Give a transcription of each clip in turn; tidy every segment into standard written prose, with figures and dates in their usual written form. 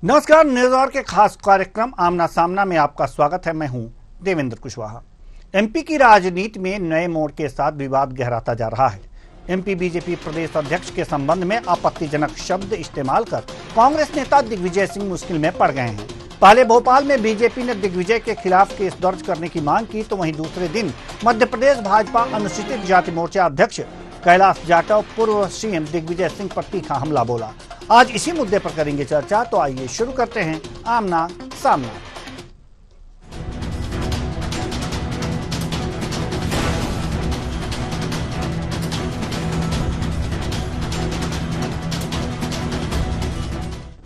नमस्कार, news our के खास कार्यक्रम आमना सामना में आपका स्वागत है। मैं हूं देवेंद्र कुशवाहा। एमपी की राजनीति में नए मोड़ के साथ विवाद गहराता जा रहा है। एमपी बीजेपी प्रदेश अध्यक्ष के संबंध में आपत्तिजनक शब्द इस्तेमाल कर कांग्रेस नेता दिग्विजय सिंह मुश्किल में पड़ गए हैं। पहले भोपाल में बीजेपी ने दिग्विजय के खिलाफ केस दर्ज करने की मांग की, तो वहीं दूसरे दिन मध्य प्रदेश भाजपा अनुसूचित जाति मोर्चा अध्यक्ष कैलाश जाटव पूर्व सीएम दिग्विजय सिंह पर तीखा हमला बोला। आज इसी मुद्दे पर करेंगे चर्चा, तो आइए शुरू करते हैं आमना सामना।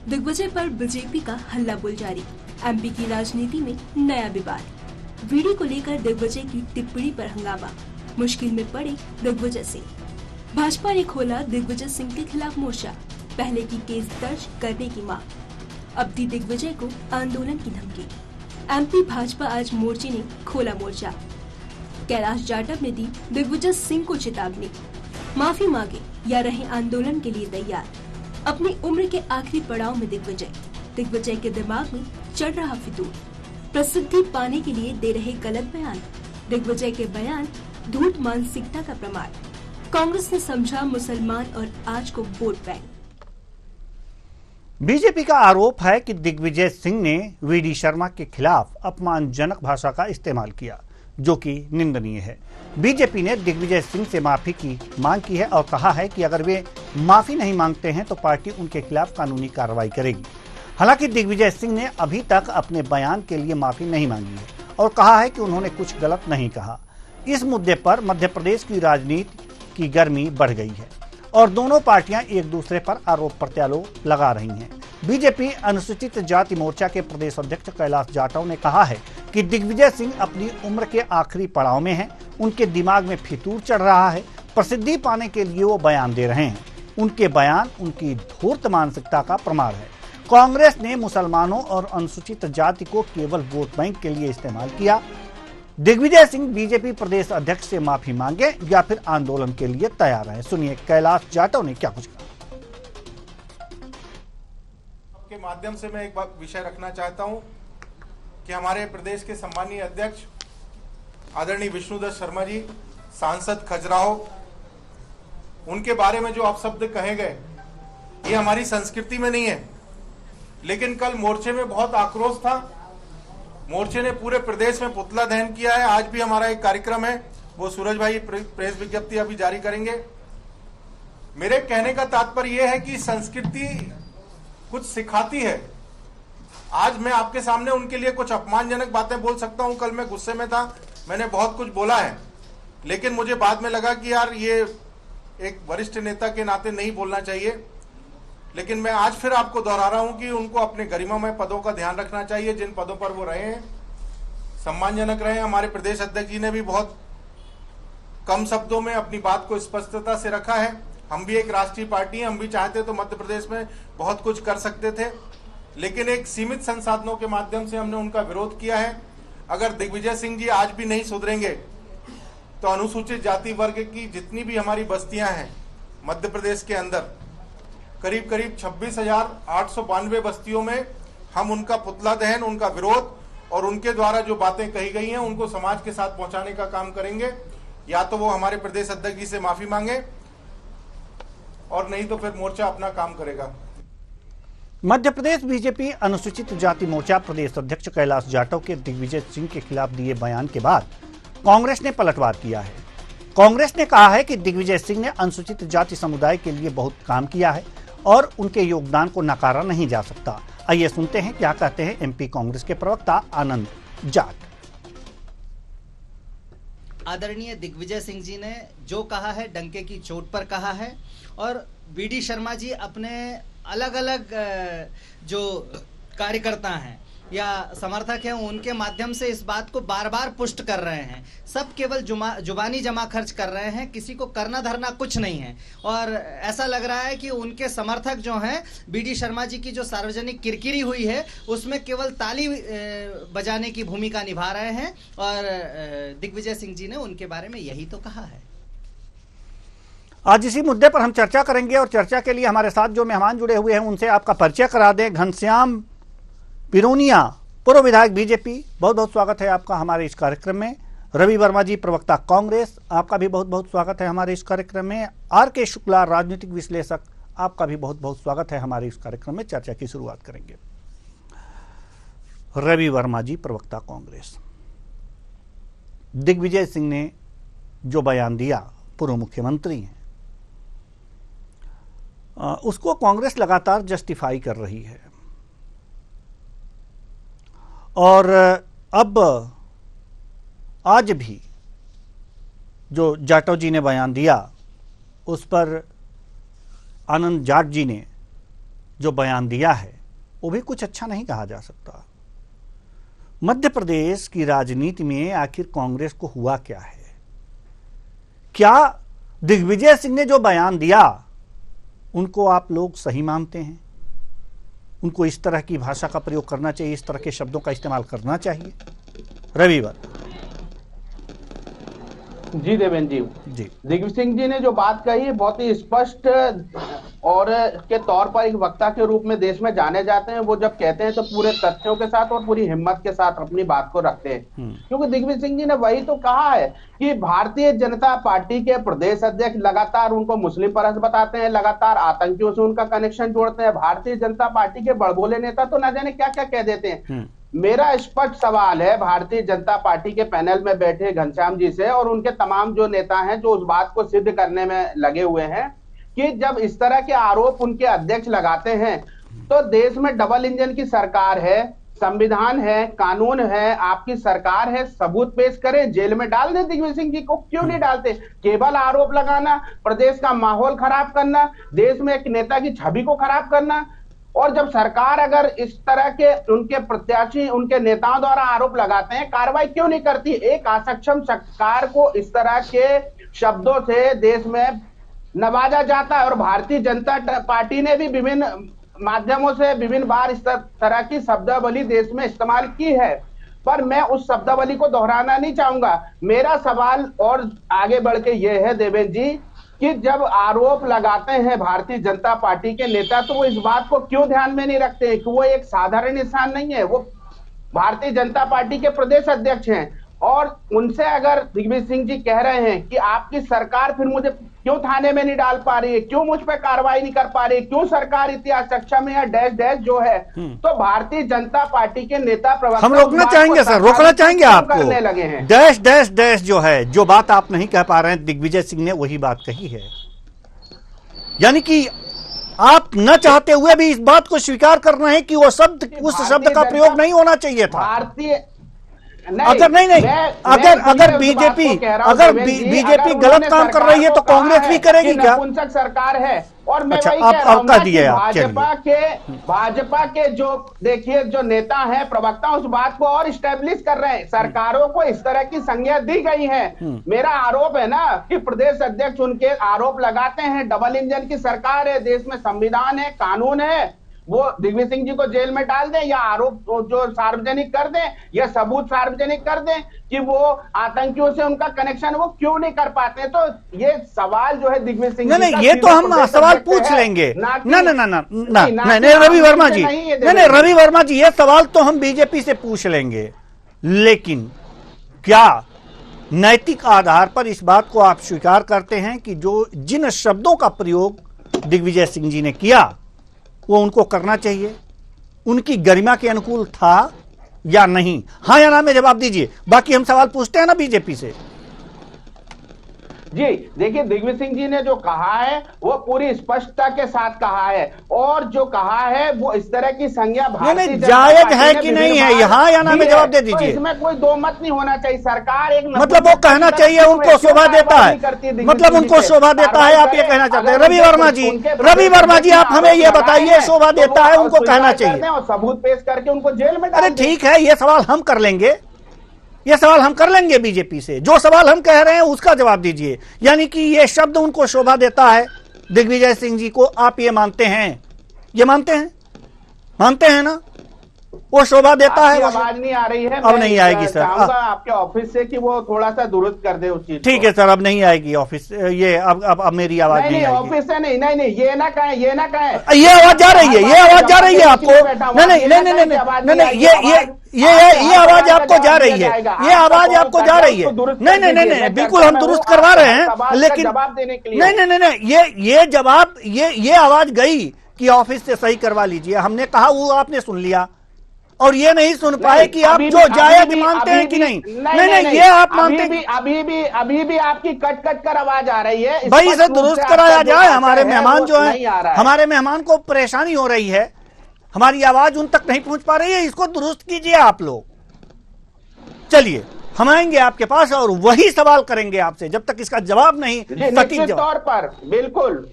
दिग्विजय पर बीजेपी का हल्ला बोल जारी। एमपी की राजनीति में नया विवाद। वीडियो को लेकर दिग्विजय की टिप्पणी पर हंगामा। मुश्किल में पड़े दिग्विजय सिंह। भाजपा ने खोला दिग्विजय सिंह के खिलाफ मोर्चा। पहले की केस दर्ज करने की मांग। अब दी दिग्विजय को आंदोलन की धमकी। एमपी भाजपा आज मोर्चे ने खोला मोर्चा। कैलाश जाटव ने दी दिग्विजय सिंह को चेतावनी। माफी मांगे या रहे आंदोलन के लिए तैयार। अपनी उम्र के आखिरी पड़ाव में दिग्विजय के दिमाग में चढ़ रहा फितूर। प्रसिद्धि पाने के लिए दे रहे गलत बयान। दिग्विजय के बयान धूर्त मानसिकता का प्रमाण। कांग्रेस ने समझा मुसलमान और आज को वोट बैंक। बीजेपी का आरोप है कि दिग्विजय सिंह ने वीडी शर्मा के खिलाफ अपमानजनक भाषा का इस्तेमाल किया, जो कि निंदनीय है। बीजेपी ने दिग्विजय सिंह से माफी की मांग की है और कहा है कि अगर वे माफी नहीं मांगते हैं तो पार्टी उनके खिलाफ कानूनी कार्रवाई करेगी। हालांकि दिग्विजय सिंह ने अभी तक अपने बयान के लिए माफी नहीं मांगी है और कहा है कि उन्होंने कुछ गलत नहीं कहा। इस मुद्दे पर मध्य प्रदेश की राजनीति की गर्मी बढ़ गई है और दोनों पार्टियां एक दूसरे पर आरोप प्रत्यारोप लगा रही हैं। बीजेपी अनुसूचित जाति मोर्चा के प्रदेश अध्यक्ष कैलाश जाटव ने कहा है कि दिग्विजय सिंह अपनी उम्र के आखिरी पड़ाव में हैं। उनके दिमाग में फितूर चढ़ रहा है। प्रसिद्धि पाने के लिए वो बयान दे रहे हैं। उनके बयान उनकी धूर्त मानसिकता का प्रमाण है। कांग्रेस ने मुसलमानों और अनुसूचित जाति को केवल वोट बैंक के लिए इस्तेमाल किया। दिग्विजय सिंह बीजेपी प्रदेश अध्यक्ष से माफी मांगे या फिर आंदोलन के लिए तैयार है। सुनिए कैलाश जाटव ने क्या कुछ कहा। के माध्यम से मैं एक विषय रखना चाहता हूं कि हमारे प्रदेश के सम्मानीय अध्यक्ष आदरणीय विष्णुदत्त शर्मा जी, सांसद खजुराहो, उनके बारे में जो अपशब्द कहे गए, ये हमारी संस्कृति में नहीं है। लेकिन कल मोर्चे में बहुत आक्रोश था। मोर्चे ने पूरे प्रदेश में पुतला दहन किया है। आज भी हमारा एक कार्यक्रम है, वो सूरज भाई प्रेस विज्ञप्ति अभी जारी करेंगे। मेरे कहने का तात्पर्य यह है कि संस्कृति कुछ सिखाती है। आज मैं आपके सामने उनके लिए कुछ अपमानजनक बातें बोल सकता हूं। कल मैं गुस्से में था, मैंने बहुत कुछ बोला है, लेकिन मुझे बाद में लगा कि यार ये एक वरिष्ठ नेता के नाते नहीं बोलना चाहिए। लेकिन मैं आज फिर आपको दोहरा रहा हूं कि उनको अपने गरिमामय पदों का ध्यान रखना चाहिए, जिन पदों पर वो रहे हैं, सम्मानजनक रहे। हमारे प्रदेश अध्यक्ष जी ने भी बहुत कम शब्दों में अपनी बात को स्पष्टता से रखा है। हम भी एक राष्ट्रीय पार्टी है, हम भी चाहते तो मध्य प्रदेश में बहुत कुछ कर सकते थे, लेकिन एक सीमित संसाधनों के माध्यम से हमने उनका विरोध किया है। अगर दिग्विजय सिंह जी आज भी नहीं सुधरेंगे तो अनुसूचित जाति वर्ग की जितनी भी हमारी बस्तियां हैं मध्य प्रदेश के अंदर, करीब करीब 26,892 बस्तियों में हम उनका पुतला दहन, उनका विरोध और उनके द्वारा जो बातें कही गई हैं उनको समाज के साथ पहुंचाने का काम करेंगे। या तो वो हमारे प्रदेश अध्यक्ष जी से माफी मांगे और नहीं तो फिर मोर्चा अपना काम करेगा। मध्य प्रदेश बीजेपी अनुसूचित जाति मोर्चा प्रदेश अध्यक्ष कैलाश जाटव के दिग्विजय सिंह के खिलाफ दिए बयान के बाद कांग्रेस ने पलटवार किया है। कांग्रेस ने कहा है कि दिग्विजय सिंह ने अनुसूचित जाति समुदाय के लिए बहुत काम किया है और उनके योगदान को नकारा नहीं जा सकता। आइए सुनते हैं क्या कहते हैं एमपी कांग्रेस के प्रवक्ता आनंद जाट। आदरणीय दिग्विजय सिंह जी ने जो कहा है डंके की चोट पर कहा है और वीडी शर्मा जी अपने अलग अलग जो कार्यकर्ता हैं या समर्थक हैं उनके माध्यम से इस बात को बार बार पुष्ट कर रहे हैं। सब केवल जुबानी जमा खर्च कर रहे हैं, किसी को करना धरना कुछ नहीं है। और ऐसा लग रहा है कि उनके समर्थक जो हैं, बीडी शर्मा जी की जो सार्वजनिक किरकिरी हुई है उसमें केवल ताली बजाने की भूमिका निभा रहे हैं। और दिग्विजय सिंह जी ने उनके बारे में यही तो कहा है। आज इसी मुद्दे पर हम चर्चा करेंगे और चर्चा के लिए हमारे साथ जो मेहमान जुड़े हुए हैं उनसे आपका परिचय करा दें। घनश्याम पिरोनिया, पूर्व विधायक बीजेपी, बहुत बहुत स्वागत है आपका हमारे इस कार्यक्रम में। रवि वर्मा जी, प्रवक्ता कांग्रेस, आपका भी बहुत बहुत स्वागत है हमारे इस कार्यक्रम में। आर.के. शुक्ला, राजनीतिक विश्लेषक, आपका भी बहुत बहुत स्वागत है हमारे इस कार्यक्रम में। चर्चा की शुरुआत करेंगे। रवि वर्मा जी, प्रवक्ता कांग्रेस, दिग्विजय सिंह ने जो बयान दिया, पूर्व मुख्यमंत्री हैं, उसको कांग्रेस लगातार जस्टिफाई कर रही है और अब आज भी जो जाटव जी ने बयान दिया उस पर आनंद जाट जी ने जो बयान दिया है वो भी कुछ अच्छा नहीं कहा जा सकता। मध्य प्रदेश की राजनीति में आखिर कांग्रेस को हुआ क्या है? क्या दिग्विजय सिंह ने जो बयान दिया उनको आप लोग सही मानते हैं? उनको इस तरह की भाषा का प्रयोग करना चाहिए, इस तरह के शब्दों का इस्तेमाल करना चाहिए? रविवार जी देवेंद्र जी, दिग्विजय सिंह जी ने जो बात कही बहुत ही स्पष्ट और के तौर पर एक वक्ता के रूप में देश में जाने जाते हैं। वो जब कहते हैं तो पूरे तथ्यों के साथ और पूरी हिम्मत के साथ अपनी बात को रखते हैं, क्योंकि दिग्विजय सिंह जी ने वही तो कहा है कि भारतीय जनता पार्टी के प्रदेश अध्यक्ष लगातार उनको मुस्लिम परस्त बताते हैं, लगातार आतंकियों से उनका कनेक्शन जोड़ते हैं। भारतीय जनता पार्टी के बड़बोले नेता तो न जाने क्या क्या कह देते हैं। मेरा स्पष्ट सवाल है भारतीय जनता पार्टी के पैनल में बैठे घनश्याम जी से और उनके तमाम जो नेता हैं जो उस बात को सिद्ध करने में लगे हुए हैं कि जब इस तरह के आरोप उनके अध्यक्ष लगाते हैं तो देश में डबल इंजन की सरकार है, संविधान है, कानून है, आपकी सरकार है, सबूत पेश करें, जेल में डाल दे दिग्विजय सिंह जी को। क्यों नहीं डालते? केवल आरोप लगाना, प्रदेश का माहौल खराब करना, देश में एक नेता की छवि को खराब करना। और जब सरकार अगर इस तरह के उनके प्रत्याशी उनके नेताओं द्वारा आरोप लगाते हैं, कार्रवाई क्यों नहीं करती? एक असक्षम सरकार को इस तरह के शब्दों से देश में नवाजा जाता है और भारतीय जनता पार्टी ने भी विभिन्न माध्यमों से विभिन्न बार इस तरह की शब्दावली देश में इस्तेमाल की है, पर मैं उस शब्दावली को दोहराना नहीं चाहूंगा। मेरा सवाल और आगे बढ़ के यह है देवेंद्र जी कि जब आरोप लगाते हैं भारतीय जनता पार्टी के नेता तो वो इस बात को क्यों ध्यान में नहीं रखते हैं कि वो एक साधारण इंसान नहीं है, वो भारतीय जनता पार्टी के प्रदेश अध्यक्ष हैं। और उनसे अगर दिग्विजय सिंह जी कह रहे हैं कि आपकी सरकार फिर मुझे क्यों थाने में नहीं डाल पा रही है, क्यों मुझ पर कार्रवाई नहीं कर पा रही है, क्यों सरकार इतनी असक्षम है, डैश डैश जो है, तो भारतीय जनता पार्टी के नेता प्रवक्ता हम रोकना चाहेंगे सर, रोकना चाहेंगे आपको। करने लगे हैं डैश डैश डैश जो है, जो बात आप नहीं कह पा रहे हैं, दिग्विजय सिंह ने वही बात कही है। यानी कि आप न चाहते हुए भी इस बात को स्वीकार कर रहे हैं कि वो शब्द, उस शब्द का प्रयोग नहीं होना चाहिए था। भारतीय अगर अगर बीजेपी गलत काम कर रही है तो कांग्रेस भी करेगी क्या? नपुंसक सरकार है। और मैं अच्छा, वही कह रहा हूं कह दिए कि आप भाजपा के जो देखिए जो नेता हैं, प्रवक्ता उस बात को और स्टैब्लिश कर रहे हैं। सरकारों को इस तरह की संज्ञा दी गई है। मेरा आरोप है ना कि प्रदेश अध्यक्ष उनके आरोप लगाते हैं डबल इंजन की सरकार है, देश में संविधान है, कानून है, वो दिग्विजय सिंह जी को जेल में डाल दें या आरोप जो सार्वजनिक कर दें या सबूत सार्वजनिक कर दें कि वो आतंकियों से उनका कनेक्शन वो क्यों नहीं कर पाते हैं। तो ये सवाल जो है दिग्विजय सिंह नहीं, ये तो हम सवाल पूछ लेंगे। नहीं रवि वर्मा जी, नहीं रवि वर्मा जी, ये सवाल तो हम बीजेपी से पूछ लेंगे, लेकिन क्या नैतिक आधार पर इस बात को आप स्वीकार करते हैं कि जो जिन शब्दों का प्रयोग दिग्विजय सिंह जी ने किया वो उनको करना चाहिए, उनकी गरिमा के अनुकूल था या नहीं? हाँ या ना में जवाब दीजिए, बाकी हम सवाल पूछते हैं ना बीजेपी से। जी देखिए, दिग्विजय सिंह जी ने जो कहा है वो पूरी स्पष्टता के साथ कहा है और जो कहा है वो इस तरह की संज्ञा भारतीय जायज है कि नहीं है, यहाँ या ना में जवाब दे दीजिए। इसमें कोई दो मत नहीं होना चाहिए। सरकार एक मतलब वो कहना चाहिए उनको शोभा देता है, मतलब उनको शोभा देता है, आप ये कहना चाहते हैं? रवि वर्मा जी आप हमें ये बताइए, शोभा देता है उनको कहना चाहिए और सबूत पेश करके उनको जेल में। अरे ठीक है, ये सवाल हम कर लेंगे, ये सवाल हम कर लेंगे बीजेपी से। जो सवाल हम कह रहे हैं उसका जवाब दीजिए। यानी कि ये शब्द उनको शोभा देता है दिग्विजय सिंह जी को, आप ये मानते हैं? ये मानते हैं ना? वो शोभा देता है। आवाज नहीं आ रही है, अब नहीं आएगी सर। चाहूंगा आपके ऑफिस से कि वो थोड़ा सा दुरुस्त कर दे उस चीज। ठीक है सर, अब नहीं आएगी ऑफिस, ये अब मेरी आवाज नहीं आएगी ऑफिस से नहीं, नहीं ये ना कहें, ये ना कहें। ये आवाज जा रही है, ये आवाज जा रही है आपको? नहीं नहीं नहीं नहीं नहीं नहीं, ये आवाज आपको जा रही है, ये आवाज आपको जा रही है। नहीं नहीं नहीं नहीं, बिल्कुल हम दुरुस्त करवा रहे हैं, लेकिन नहीं नहीं नहीं नहीं, ये जवाब, ये आवाज गई कि ऑफिस से सही करवा लीजिए, हमने कहा, वो आपने सुन लिया, और ये नहीं सुन पाए कि आप जो जायज मानते हैं कि नहीं। नहीं नहीं, ये आप मानते हैं। अभी भी आपकी कट कट कर आवाज आ रही है। भाई इसे दुरुस्त कराया जाए, हमारे मेहमान जो है, हमारे मेहमान को परेशानी हो रही है, हमारी आवाज उन तक नहीं पहुंच पा रही है, इसको दुरुस्त कीजिए आप लोग। चलिए हम आएंगे आपके पास और वही सवाल करेंगे आपसे जब तक इसका जवाब नहीं, सटीक जवाब। तौर पर बिल्कुल।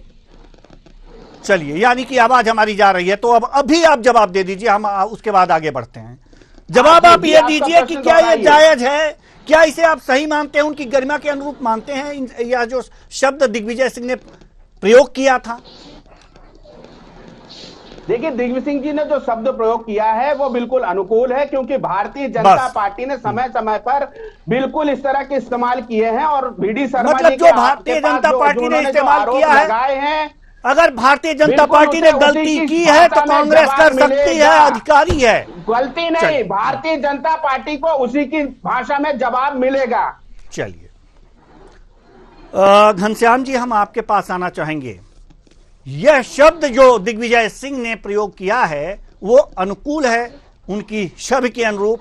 चलिए, यानी कि आवाज हमारी जा रही है, तो अब अभी आप जवाब दे दीजिए, हम उसके बाद आगे बढ़ते हैं। जवाब आप ये दीजिए कि क्या ये जायज है, क्या इसे आप सही मानते हैं, उनकी गरिमा के अनुरूप मानते हैं, या जो शब्द दिग्विजय सिंह ने प्रयोग किया था? देखिए, दिग्विजय सिंह जी ने जो शब्द प्रयोग किया है वो बिल्कुल अनुकूल है, क्योंकि भारतीय जनता पार्टी ने समय समय पर बिल्कुल इस तरह के इस्तेमाल किए हैं। और वीडी शर्मा मतलब जी जो भारतीय जनता पार्टी ने इस्तेमाल किया है, लगाए हैं, अगर भारतीय जनता पार्टी ने गलती की है तो कांग्रेस कर सकती है, अधिकारी है। गलती नहीं, भारतीय जनता पार्टी को उसी की भाषा में जवाब मिलेगा। चलिए घनश्याम जी, हम आपके पास आना चाहेंगे। यह शब्द जो दिग्विजय सिंह ने प्रयोग किया है वो अनुकूल है, उनकी शब्द के अनुरूप,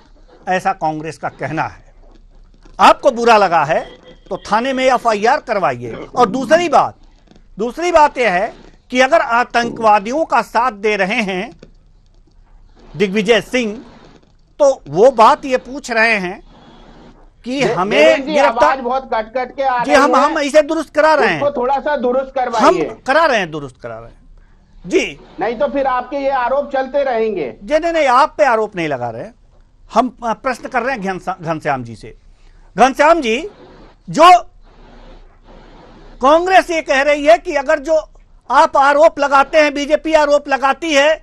ऐसा कांग्रेस का कहना है। आपको बुरा लगा है तो थाने में एफआईआर करवाइए। और दूसरी बात यह है कि अगर आतंकवादियों का साथ दे रहे हैं दिग्विजय सिंह, तो वो बात ये पूछ रहे हैं कि हमें गिरफ्तार, बहुत कट कट के आ जी हम इसे दुरुस्त करा रहे हैं, थोड़ा सा दुरुस्त करवाइए। हम करा रहे हैं, दुरुस्त करा रहे हैं जी। नहीं तो फिर आपके ये आरोप चलते रहेंगे जी। नहीं, आप पे आरोप नहीं लगा रहे, हम प्रश्न कर रहे हैं घनश्याम जी से। घनश्याम जी, जो कांग्रेस ये कह रही है कि अगर जो आप आरोप लगाते हैं, बीजेपी आरोप लगाती है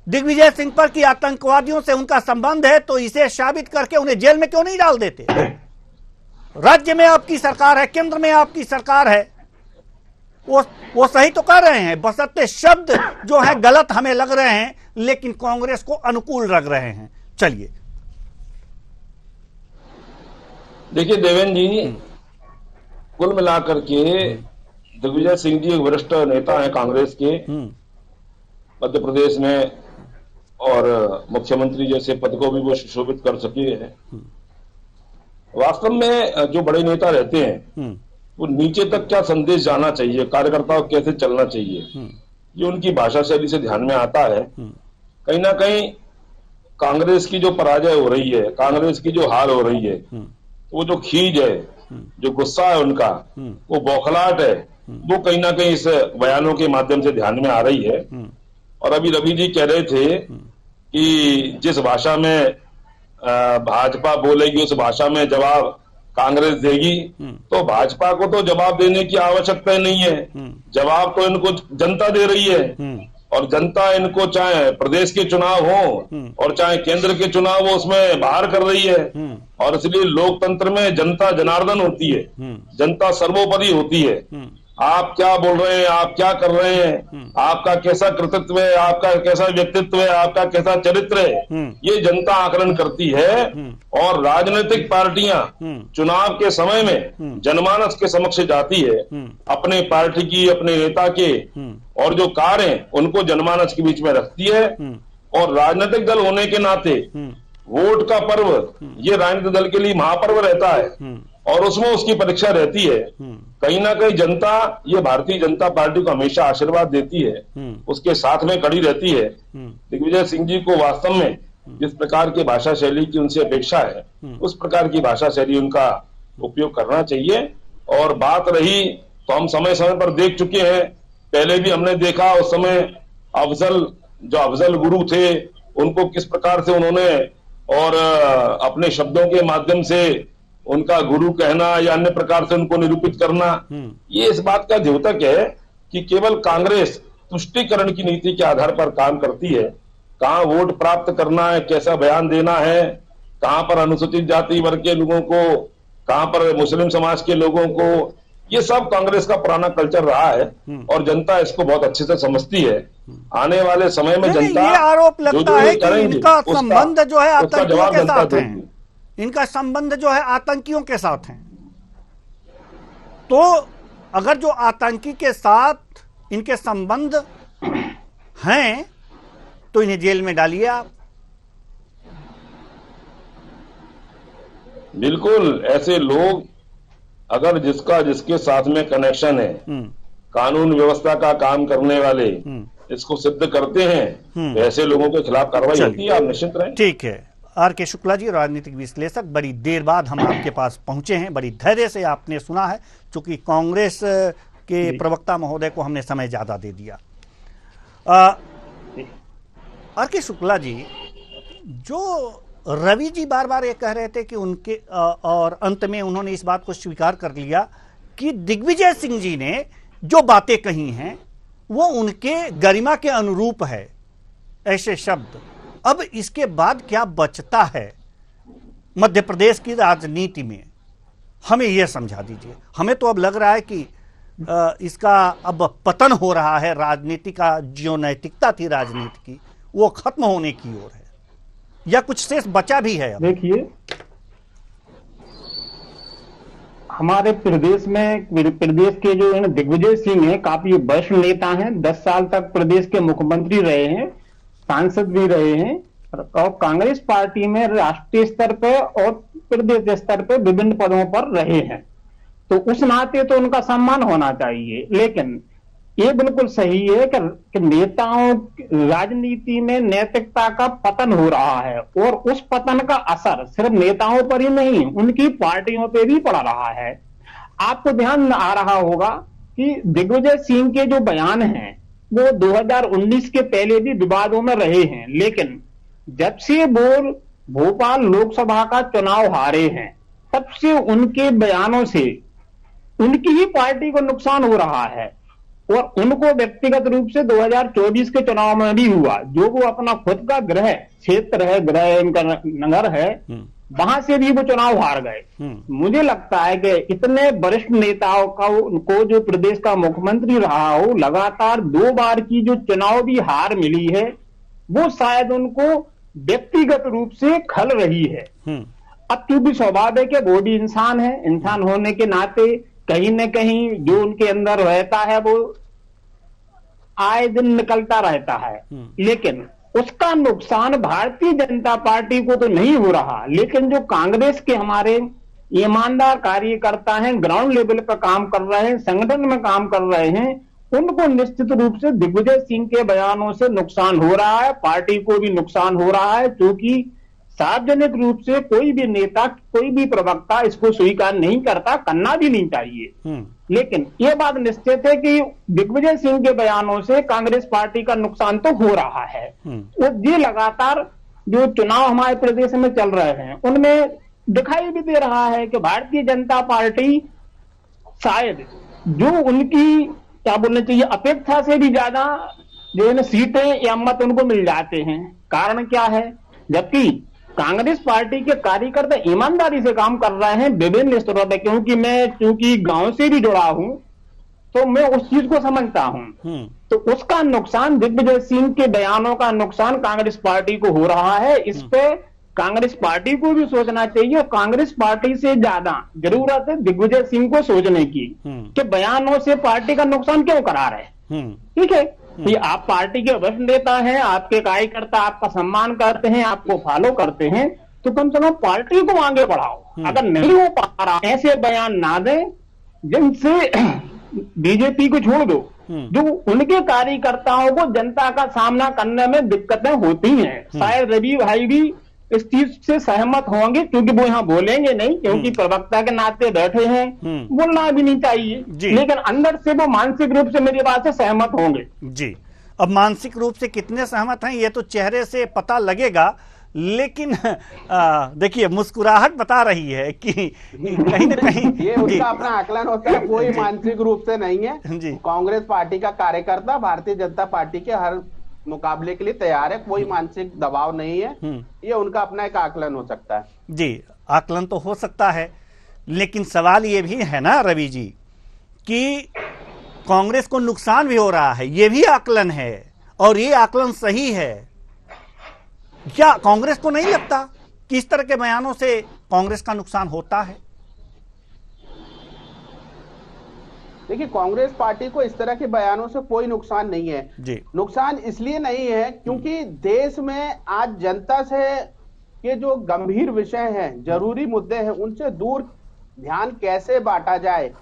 दिग्विजय सिंह पर कि आतंकवादियों से उनका संबंध है, तो इसे साबित करके उन्हें जेल में क्यों नहीं डाल देते? राज्य में आपकी सरकार है, केंद्र में आपकी सरकार है, वो सही तो कर रहे हैं, बशर्ते शब्द जो है गलत हमें लग रहे हैं, लेकिन कांग्रेस को अनुकूल लग रहे हैं। चलिए देखिए देवेंद्र जी, कुल मिलाकर के दिग्विजय सिंह जी वरिष्ठ नेता हैं कांग्रेस के, मध्य प्रदेश में, और मुख्यमंत्री जैसे पद को भी वो सुशोभित कर सके हैं। वास्तव में जो बड़े नेता रहते हैं वो नीचे तक क्या संदेश जाना चाहिए, कार्यकर्ताओं को कैसे चलना चाहिए, ये उनकी भाषा शैली से ध्यान में आता है। कहीं ना कहीं कांग्रेस की जो पराजय हो रही है, कांग्रेस की जो हार हो रही है, वो जो खीज है, जो गुस्सा है उनका, वो बौखलाहट है, वो कहीं ना कहीं इस बयानों के माध्यम से ध्यान में आ रही है। और अभी रवि जी कह रहे थे कि जिस भाषा में भाजपा बोलेगी उस भाषा में जवाब कांग्रेस देगी, तो भाजपा को तो जवाब देने की आवश्यकता नहीं है, जवाब तो इनको जनता दे रही है। और जनता इनको चाहे प्रदेश के चुनाव हो और चाहे केंद्र के चुनाव हो, उसमें बाहर कर रही है। और इसलिए लोकतंत्र में जनता जनार्दन होती है, जनता सर्वोपरि होती है। आप क्या बोल रहे हैं, आप क्या कर रहे हैं, आपका कैसा कृतित्व है, आपका कैसा व्यक्तित्व है, आपका कैसा चरित्र है, ये जनता आकलन करती है। और राजनीतिक पार्टियां चुनाव के समय में जनमानस के समक्ष जाती है, अपने पार्टी की, अपने नेता के और जो कार्य हैं उनको जनमानस के बीच में रखती है। और राजनीतिक दल होने के नाते वोट का पर्व ये राजनीतिक दल के लिए महापर्व रहता है, और उसमें उसकी परीक्षा रहती है। कहीं ना कहीं जनता ये भारतीय जनता पार्टी को हमेशा आशीर्वाद देती है, उसके साथ में खड़ी रहती है। दिग्विजय सिंह जी को वास्तव में जिस प्रकार की भाषा शैली की उनसे अपेक्षा है, उस प्रकार की भाषा शैली उनका उपयोग करना चाहिए। और बात रही तो हम समय समय पर देख चुके हैं, पहले भी हमने देखा, उस समय अफजल गुरु थे, उनको किस प्रकार से उन्होंने और अपने शब्दों के माध्यम से उनका गुरु कहना या अन्य प्रकार से उनको निरूपित करना, ये इस बात का द्योतक है कि केवल कांग्रेस तुष्टीकरण की नीति के आधार पर काम करती है। कहाँ वोट प्राप्त करना है, कैसा बयान देना है, कहाँ पर अनुसूचित जाति वर्ग के लोगों को, कहाँ पर मुस्लिम समाज के लोगों को, ये सब कांग्रेस का पुराना कल्चर रहा है और जनता इसको बहुत अच्छे से समझती है। आने वाले समय में जनता ये आरोप लगता जो है कि करेंगे, इनका संबंध जो है उसका आतंकियों जवाब के जनता साथ है, देगी। इनका संबंध जो है आतंकियों के साथ है। तो अगर जो आतंकी के साथ इनके संबंध हैं तो इन्हें जेल में डालिए आप। बिल्कुल, ऐसे लोग अगर जिसके साथ में कनेक्शन है, कानून व्यवस्था का काम करने वाले इसको सिद्ध करते हैं, तो ऐसे लोगों के खिलाफ कार्रवाई होती है, आप निश्चित रहें। ठीक है। आर.के. शुक्ला जी, राजनीतिक विश्लेषक, बड़ी देर बाद हम आपके पास पहुंचे हैं, बड़ी धैर्य से आपने सुना है, क्योंकि कांग्रेस के प्रवक्ता महोदय को हमने समय ज्यादा दे दिया। आर.के. शुक्ला जी, जो रवि जी बार बार ये कह रहे थे कि उनके और अंत में उन्होंने इस बात को स्वीकार कर लिया कि दिग्विजय सिंह जी ने जो बातें कही हैं वो उनके गरिमा के अनुरूप है, ऐसे शब्द। अब इसके बाद क्या बचता है मध्य प्रदेश की राजनीति में, हमें यह समझा दीजिए। हमें तो अब लग रहा है कि इसका अब पतन हो रहा है, राजनीति का जो नैतिकता थी राजनीति की वो खत्म होने की ओर है, या कुछ शेष बचा भी है? देखिए, हमारे प्रदेश के जो दिग्विजय सिंह हैं, काफी वरिष्ठ नेता हैं, 10 साल तक प्रदेश के मुख्यमंत्री रहे हैं, सांसद भी रहे हैं और कांग्रेस पार्टी में राष्ट्रीय स्तर पर और प्रदेश स्तर पर विभिन्न पदों पर रहे हैं। तो उस नाते तो उनका सम्मान होना चाहिए। लेकिन ये बिल्कुल सही है कि नेताओं राजनीति में नैतिकता का पतन हो रहा है और उस पतन का असर सिर्फ नेताओं पर ही नहीं, उनकी पार्टियों पे भी पड़ रहा है। आपको ध्यान आ रहा होगा कि दिग्विजय सिंह के जो बयान हैं वो 2019 के पहले भी विवादों में रहे हैं, लेकिन जब से वो भोपाल लोकसभा का चुनाव हारे हैं तब से उनके बयानों से उनकी ही पार्टी को नुकसान हो रहा है और उनको व्यक्तिगत रूप से 2024 के चुनाव में भी हुआ। जो वो अपना खुद का गृह क्षेत्र है, गृह इनका नगर है, वहां से भी वो चुनाव हार गए। मुझे लगता है कि इतने वरिष्ठ नेताओं का उनको जो प्रदेश का मुख्यमंत्री रहा हो, लगातार 2 बार की जो चुनावी हार मिली है वो शायद उनको व्यक्तिगत रूप से खल रही है। अब क्योंकि स्वाभाविक है, वो भी इंसान है, इंसान होने के नाते कहीं न कहीं जो उनके अंदर रहता है वो आए दिन निकलता रहता है। लेकिन उसका नुकसान भारतीय जनता पार्टी को तो नहीं हो रहा, लेकिन जो कांग्रेस के हमारे ईमानदार कार्यकर्ता हैं, ग्राउंड लेवल पर काम कर रहे हैं, संगठन में काम कर रहे हैं, उनको निश्चित रूप से दिग्विजय सिंह के बयानों से नुकसान हो रहा है, पार्टी को भी नुकसान हो रहा है, क्योंकि सार्वजनिक रूप से कोई भी नेता, कोई भी प्रवक्ता इसको स्वीकार नहीं करता, करना भी नहीं चाहिए। लेकिन यह बात निश्चित है कि दिग्विजय सिंह के बयानों से कांग्रेस पार्टी का नुकसान तो हो रहा है। और ये लगातार जो चुनाव हमारे प्रदेश में चल रहे हैं उनमें दिखाई भी दे रहा है कि भारतीय जनता पार्टी शायद जो उनकी क्या बोलना चाहिए अपेक्षा से भी ज्यादा जो है ना सीटें या मत उनको मिल जाते हैं। कारण क्या है? जबकि कांग्रेस पार्टी के कार्यकर्ता ईमानदारी से काम कर रहे हैं विभिन्न स्तरों पर, क्योंकि गांव से भी जुड़ा हूं तो मैं उस चीज को समझता हूं। तो उसका नुकसान, दिग्विजय सिंह के बयानों का नुकसान कांग्रेस पार्टी को हो रहा है। इस पे कांग्रेस पार्टी को भी सोचना चाहिए और कांग्रेस पार्टी से ज्यादा जरूरत है दिग्विजय सिंह को सोचने की कि बयानों से पार्टी का नुकसान क्यों करा रहे। ठीक है, ये आप पार्टी के वरिष्ठ नेता हैं, आपके कार्यकर्ता आपका सम्मान करते हैं, आपको फॉलो करते हैं, तो कम से कम पार्टी को आगे बढ़ाओ। अगर नहीं हो पा रहा, ऐसे बयान ना दें जिनसे बीजेपी को छोड़ दो, जो उनके कार्यकर्ताओं को जनता का सामना करने में दिक्कतें होती हैं। शायद रवि भाई भी इस चीज से सहमत होंगे, क्योंकि वो यहाँ बोलेंगे नहीं, क्योंकि प्रवक्ता के नाते बैठे हैं, बोलना भी नहीं चाहिए, लेकिन अंदर से वो मानसिक रूप से मेरी बात से सहमत होंगे। जी, अब मानसिक रूप से कितने सहमत हैं ये तो चेहरे से पता लगेगा, लेकिन देखिए मुस्कुराहट बता रही है कि कहीं ना कहीं ये उसका अपना आकलन होता है, कोई मानसिक रूप से नहीं है। कांग्रेस पार्टी का कार्यकर्ता भारतीय जनता पार्टी के हर मुकाबले के लिए तैयार है, कोई मानसिक दबाव नहीं है। ये उनका अपना एक आकलन हो सकता है। जी, आकलन तो हो सकता है, लेकिन सवाल ये भी है ना रवि जी कि कांग्रेस को नुकसान भी हो रहा है, ये भी आकलन है, और ये आकलन सही है। क्या कांग्रेस को नहीं लगता कि इस तरह के बयानों से कांग्रेस का नुकसान होता है? देखिए, कांग्रेस पार्टी को इस तरह के बयानों से कोई नुकसान नहीं है जी। नुकसान इसलिए नहीं है क्योंकि देश में आज जनता से के जो गंभीर विषय हैं, जरूरी मुद्दे हैं, उनसे दूर ध्यान कैसे बांटा जाए,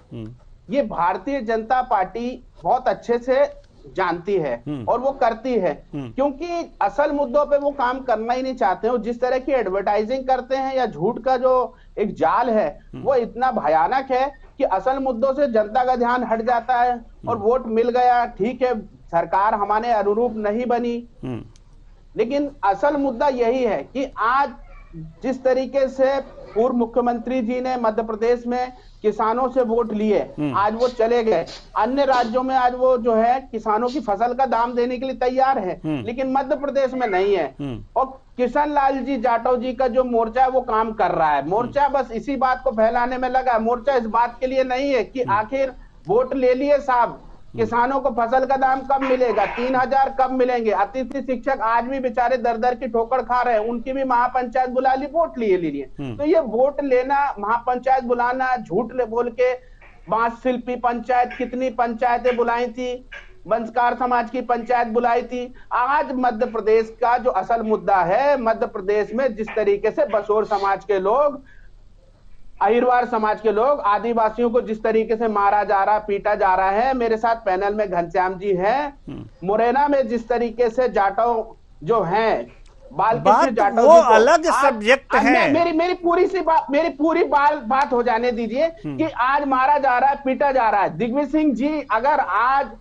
ये भारतीय जनता पार्टी बहुत अच्छे से जानती है और वो करती है, क्योंकि असल मुद्दों पे वो काम करना ही नहीं चाहते हो। जिस तरह की एडवर्टाइजिंग करते हैं या झूठ का जो एक जाल है वो इतना भयानक है कि असल मुद्दों से जनता का ध्यान हट जाता है और वोट मिल गया, ठीक है, सरकार हमारे अनुरूप नहीं बनी, लेकिन असल मुद्दा यही है कि आज जिस तरीके से पूर्व मुख्यमंत्री जी ने मध्य प्रदेश में किसानों से वोट लिए, आज वो चले गए, अन्य राज्यों में आज वो जो है किसानों की फसल का दाम देने के लिए तैयार है, लेकिन मध्य प्रदेश में नहीं है। और किशन लाल जी जाटव जी का जो मोर्चा है वो काम कर रहा है। मोर्चा बस इसी बात को फैलाने में लगा, मोर्चा इस बात के लिए नहीं है कि आखिर वोट ले लिए साहब, किसानों को फसल का दाम कब मिलेगा, 3000 कब मिलेंगे, अतिथि शिक्षक आज भी बेचारे दर दर की ठोकर खा रहे हैं, उनकी भी महापंचायत बुला ली, वोट लिए। तो ये वोट लेना, महापंचायत बुलाना, झूठ बोल के बांस शिल्पी पंचायत, कितनी पंचायतें बुलाई थी, वंशकार समाज की पंचायत बुलाई थी। आज मध्य प्रदेश का जो असल मुद्दा है, मध्य प्रदेश में जिस तरीके से बसोर समाज के लोग, अहिरवार समाज के लोग, आदिवासियों को जिस तरीके से मारा जा रहा, पीटा जा रहा है, मेरे साथ पैनल में घनश्याम जी हैं, मुरैना में जिस तरीके से जाटव जो हैं, बालकृष्ण जाटव वो अलग सब्जेक्ट है। मेरी पूरी बात हो जाने दीजिए कि आज मारा जा रहा है, पीटा जा रहा है। दिग्विजय सिंह जी अगर आज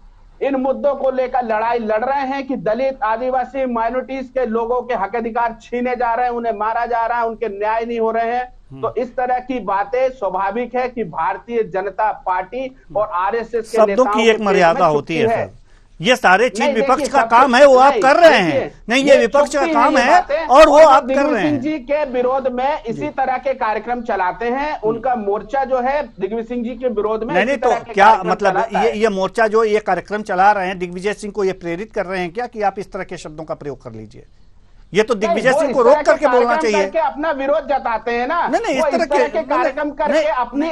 इन मुद्दों को लेकर लड़ाई लड़ रहे हैं कि दलित, आदिवासी, माइनॉरिटीज के लोगों के हक अधिकार छीने जा रहे हैं, उन्हें मारा जा रहा है, उनके न्याय नहीं हो रहे हैं, तो इस तरह की बातें स्वाभाविक है कि भारतीय जनता पार्टी और आरएसएस के शब्दों की एक मर्यादा होती है सर। ये सारे चीज विपक्ष का काम है, वो आप कर रहे हैं। नहीं, ये विपक्ष का काम है और वो आप कर रहे हैं। सिंह जी के विरोध में इसी तरह के कार्यक्रम चलाते हैं, उनका मोर्चा जो है दिग्विजय सिंह जी के विरोध में। नहीं, तो क्या मतलब ये मोर्चा जो ये कार्यक्रम चला रहे हैं, दिग्विजय सिंह को ये प्रेरित कर रहे हैं क्या कि आप इस तरह के शब्दों का प्रयोग कर लीजिए? ये तो दिग्विजय सिंह को रोक करके बोलना चाहिए। अपना विरोध जताते हैं ना, नहीं, इस तरह के कार्यक्रम करके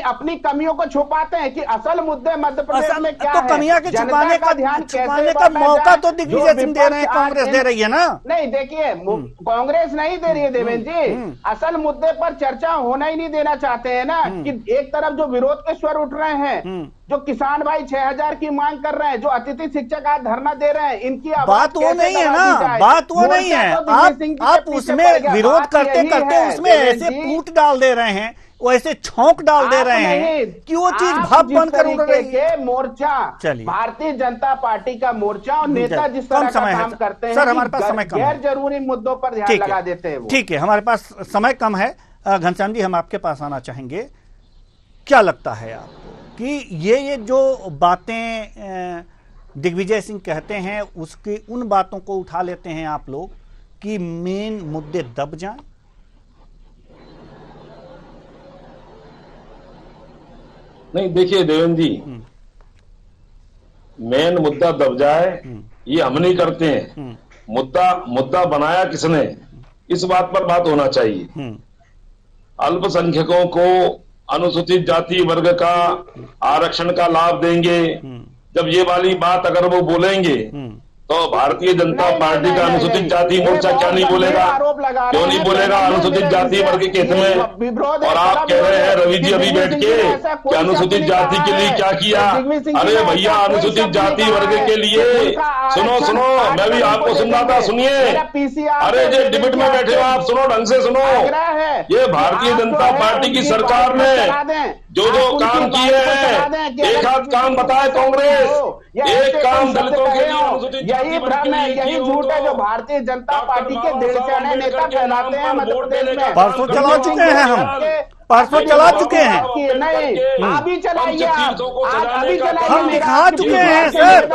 अपनी कमियों को छुपाते हैं कि असल मुद्दे मध्य प्रदेश में क्या है। तो कमियां के छुपाने का मौका तो दिग्विजय सिंह दे रहे हैं, कांग्रेस दे रही है ना। नहीं, देखिए, कांग्रेस नहीं दे रही है देवेंद्र जी, असल मुद्दे पर चर्चा होना ही नहीं देना चाहते हैं ना, कि एक तरफ जो विरोध के स्वर उठ रहे हैं, जो किसान भाई 6000 की मांग कर रहे हैं, जो अतिथि शिक्षक आज धरना दे रहे हैं, इनकी बात वो नहीं है ना, बात वो नहीं है। आप उसमें विरोध करते करते उसमें ऐसे फूट डाल दे रहे हैं, वो ऐसे छौंक डाल दे रहे हैं कि वो चीज भाप बनकर उड़ रही है। मोर्चा, भारतीय जनता पार्टी का मोर्चा और नेता जिस तरह का काम करते हैं, सर हमारे पास समय कम है, गैर जरूरी मुद्दों पर ध्यान लगा देते हैं। ठीक है, हमारे पास समय कम है। घनश्याम जी, हम आपके पास आना चाहेंगे। क्या लगता है आपको कि ये जो बातें दिग्विजय सिंह कहते हैं, उसकी उन बातों को उठा लेते हैं आप लोग कि मेन मुद्दे दब जाएं? नहीं, देखिए देवेंद्र जी, मेन मुद्दा दब जाए ये हम नहीं करते हैं। मुद्दा बनाया किसने, इस बात पर बात होना चाहिए। अल्पसंख्यकों को अनुसूचित जाति वर्ग का आरक्षण का लाभ देंगे, जब ये वाली बात अगर वो बोलेंगे तो भारतीय जनता पार्टी का अनुसूचित जाति मोर्चा क्या नहीं बोलेगा, क्यों नहीं बोलेगा अनुसूचित जाति वर्ग के हित में। और आप कह रहे हैं रवि जी अभी बैठ के कि अनुसूचित जाति के लिए क्या किया। अरे भैया, अनुसूचित जाति वर्ग के लिए सुनो, मैं भी आपको सुन रहा था, सुनिए। अरे जो डिबेट में बैठे हो आप, सुनो, ढंग से सुनो। ये भारतीय जनता पार्टी की सरकार ने जो काम किए हैं, एक आध काम बताए कांग्रेस, एक काम दलितों के लिए। यही भ्रम है, यही झूठ है जो भारतीय जनता पार्टी के दिल से नेता फैलाते हैं मध्य प्रदेश में। परसों चला चुके हैं हम, परसों चला चुके हैं। नहीं, अभी चलाइए आप, अभी चलाइए। हम दिखा चुके हैं सर,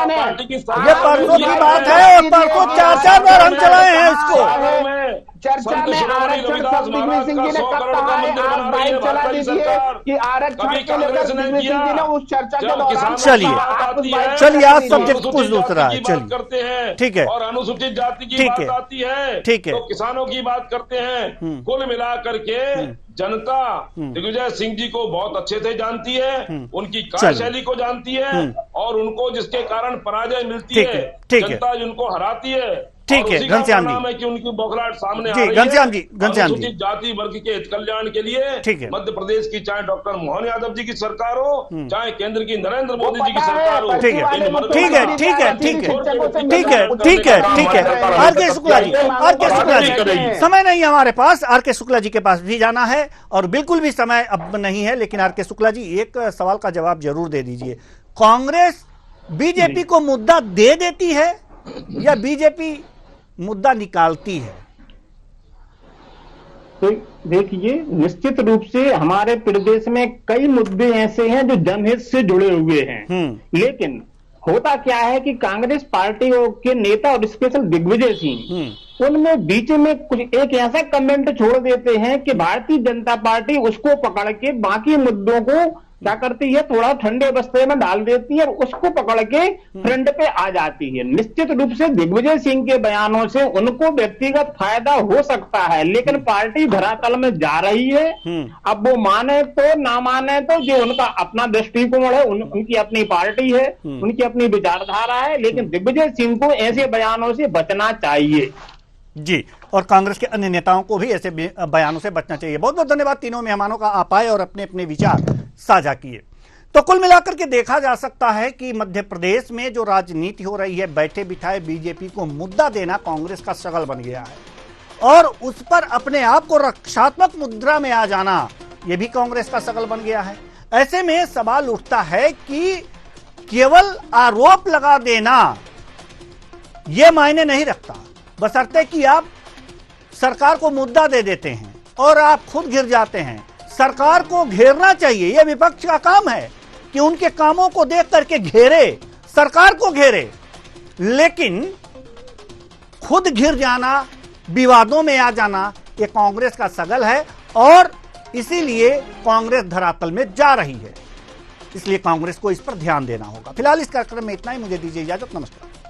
ये परसों की बात है और परसों 4-4 बार हम चलाए हैं इसको। चर्चा में आरक्षण सब दिग्विजय सिंह जी ने कब कहा है? आप बाइक चला दीजिए कि आरक्षण को लेकर दिग्विजय सिंह जी ने उस चर्चा के दौरान। चलिए आज सब्जेक्ट कुछ दूसरा है, चलिए करते हैं, ठीक है, और अनुसूचित जाति की बात आती है, ठीक है, तो किसानों की बात करते हैं। कुल मिलाकर के जनता दिग्विजय सिंह जी को बहुत अच्छे से जानती है, उनकी कार्यशैली को जानती है, और उनको जिसके कारण पराजय मिलती है, जनता जिनको हराती है। ठीक है घनश्याम जी, है कि उनकी बौखलाहट सामने जी, घनश्याम जी, घनश्याम जी, जाति वर्ग के हित कल्याण के लिए ठीक है, मध्य प्रदेश की चाहे डॉक्टर मोहन यादव जी की सरकार हो, चाहे केंद्र की नरेंद्र मोदी जी की सरकार हो, ठीक है, ठीक है, ठीक है, ठीक है, ठीक है, ठीक है, ठीक है। आर.के. शुक्ला जी, आर.के. शुक्ला जी, समय नहीं हमारे पास, आर.के. शुक्ला जी के पास भी जाना है और बिल्कुल भी समय अब नहीं है, लेकिन आर.के. शुक्ला जी एक सवाल का जवाब जरूर दे दीजिए। कांग्रेस बीजेपी को मुद्दा दे देती है या बीजेपी मुद्दा निकालती है? तो देखिए, निश्चित रूप से हमारे प्रदेश में कई मुद्दे ऐसे हैं जो जनहित से जुड़े हुए हैं, लेकिन होता क्या है कि कांग्रेस पार्टी के नेता और स्पेशल दिग्विजय सिंह उनमें बीच में कुछ एक ऐसा कमेंट छोड़ देते हैं कि भारतीय जनता पार्टी उसको पकड़ के बाकी मुद्दों को क्या करती है, थोड़ा ठंडे बस्ते में डाल देती है और उसको पकड़ के फ्रंट पे आ जाती है। निश्चित रूप से दिग्विजय सिंह के बयानों से उनको व्यक्तिगत फायदा हो सकता है, लेकिन पार्टी धरातल में जा रही है। अब वो माने तो ना माने तो, जो उनका अपना दृष्टिकोण है, उनकी अपनी पार्टी है, उनकी अपनी विचारधारा है, लेकिन दिग्विजय सिंह को ऐसे बयानों से बचना चाहिए जी, और कांग्रेस के अन्य नेताओं को भी ऐसे बयानों से बचना चाहिए। बहुत बहुत धन्यवाद तीनों मेहमानों का, आप आए और अपने अपने विचार साझा किए। तो कुल मिलाकर के देखा जा सकता है कि मध्य प्रदेश में जो राजनीति हो रही है, बैठे बिठाए बीजेपी को मुद्दा देना कांग्रेस का शगल बन गया है और उस पर अपने आप को रक्षात्मक मुद्रा में आ जाना यह भी कांग्रेस का शगल बन गया है। ऐसे में सवाल उठता है कि केवल आरोप लगा देना यह मायने नहीं रखता, बशर्ते कि आप सरकार को मुद्दा दे देते हैं और आप खुद घिर जाते हैं। सरकार को घेरना चाहिए, यह विपक्ष का काम है कि उनके कामों को देख करके घेरे, सरकार को घेरे, लेकिन खुद घिर जाना, विवादों में आ जाना, यह कांग्रेस का शगल है और इसीलिए कांग्रेस धरातल में जा रही है। इसलिए कांग्रेस को इस पर ध्यान देना होगा। फिलहाल इस कार्यक्रम में इतना ही, मुझे दीजिए इजाजत, नमस्कार।